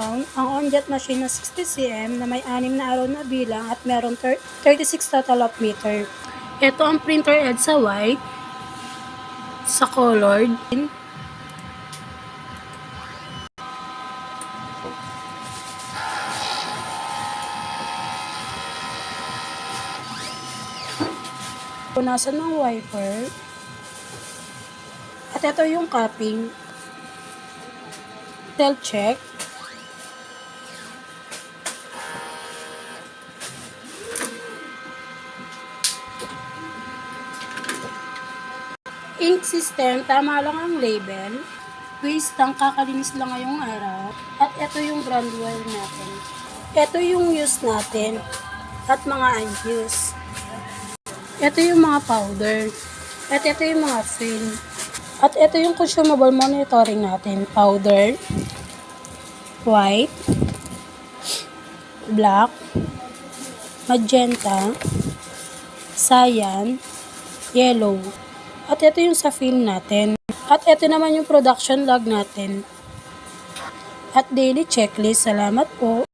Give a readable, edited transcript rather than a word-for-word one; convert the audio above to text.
mount ang on-jet machine na 60cm na may 6 na araw na bilang at meron 36 total of meter. Ito ang printer head sa white, sa colored, punasan ng wiper, at ito yung cupping, self-check, ink system, tama lang ang label, waste tank, kakalinis lang ngayong araw, at ito yung brand wire natin. Ito yung use natin, at mga unused. Ito yung mga powder, at ito yung mga film. At ito yung consumable monitoring natin, powder, white, black, magenta, cyan, yellow. At ito yung sa film natin. At ito naman yung production log natin. At daily checklist. Salamat po.